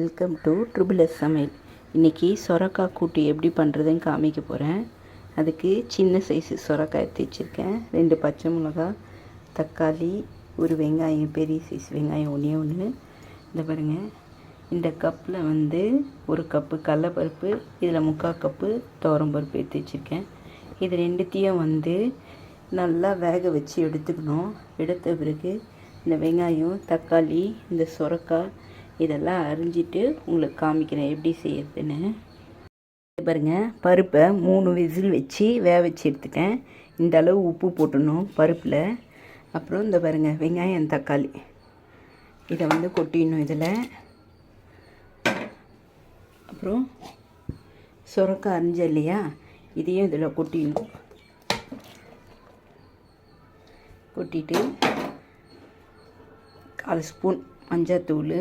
Welcome to triple S சமையல். இன்றைக்கி சொரக்காய் கூட்டு எப்படி பண்ணுறதுன்னு காமிக்க போகிறேன். அதுக்கு சின்ன சைஸு சொரக்காய் எடுத்து வச்சுருக்கேன். 2 பச்சை மிளகா, தக்காளி, ஒரு வெங்காயம், பெரிய சைஸ் வெங்காயம் ஒன்று. இந்த பாருங்கள், இந்த கப்பில் ஒரு கப்பு கடலைப்பருப்பு, இதில் 3/4 கப்பு துவரம்பருப்பு எடுத்து வச்சுருக்கேன். இது ரெண்டுத்தையும் நல்லா வேக வச்சு எடுத்துக்கணும். எடுத்த பிறகு இந்த வெங்காயம், தக்காளி, இந்த சொரக்காய் இதெல்லாம் அரிஞ்சிட்டு உங்களுக்கு காமிக்கிறேன் எப்படி செய்யறதுன்னு. பாருங்கள், பருப்பை 3 விசில் வச்சு வேக வச்சு எடுத்துட்டேன். இந்த அளவு உப்பு போட்டணும் பருப்பில். அப்புறம் இந்த பாருங்கள், வெங்காயம், தக்காளி இதை கொட்டிடணும் இதில். அப்புறம் சொரக்காய் அரிஞ்ச இல்லையா, இதையும் இதில் கொட்டிடணும். கொட்டிட்டு 1/4 ஸ்பூன் மஞ்சத்தூள்,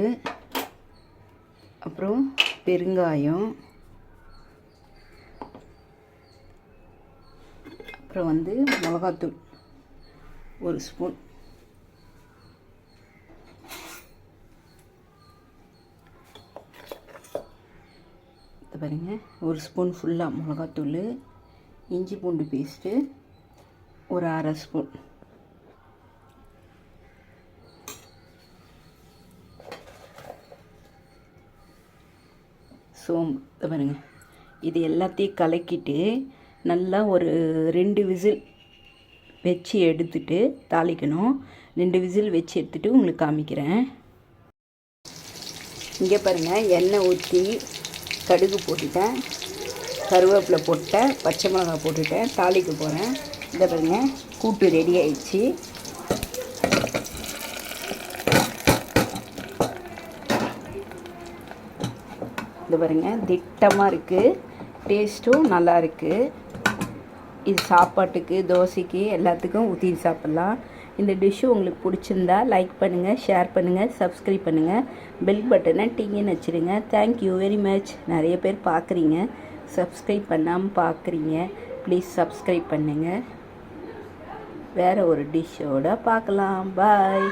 அப்புறம் பெருங்காயம், அப்புறம் மிளகாத்தூள் 1 ஸ்பூன், பாருங்கள் 1 ஸ்பூன் ஃபுல்லாக மிளகாத்தூள், இஞ்சி பூண்டு பேஸ்ட்டு ஒரு 1/2 ஸ்பூன், சோம்பு பாருங்கள். இது எல்லாத்தையும் கலக்கிட்டு நல்லா ஒரு 2 விசில் வச்சு எடுத்துட்டு தாளிக்கணும். 2 விசில் வச்சு எடுத்துகிட்டு உங்களுக்கு காமிக்கிறேன். இங்கே பாருங்கள், எண்ணெய் ஊற்றி கடுகு போட்டுட்டேன், கருவேப்பிலை போட்டேன், பச்சை மிளகாய் போட்டுட்டேன், தாளிக்க போகிறேன். இதை பாருங்கள், கூட்டு ரெடி ஆயிடுச்சு. இது பாருங்கள், திட்டமாக இருக்குது, டேஸ்ட்டும் நல்லா இருக்குது. இது சாப்பாட்டுக்கு, தோசைக்கு எல்லாத்துக்கும் ஊற்றி சாப்பிட்லாம். இந்த டிஷ்ஷு உங்களுக்கு பிடிச்சிருந்தா லைக் பண்ணுங்கள், ஷேர் பண்ணுங்கள், சப்ஸ்கிரைப் பண்ணுங்கள், பெல் பட்டனை டிங்குன்னு வச்சுருங்க. Thank you very much. நிறைய பேர் பார்க்குறீங்க, சப்ஸ்கிரைப் பண்ணாமல் பார்க்குறீங்க. ப்ளீஸ் சப்ஸ்கிரைப் பண்ணுங்கள். வேறு ஒரு டிஷ்ஷோடு பார்க்கலாம். பாய்.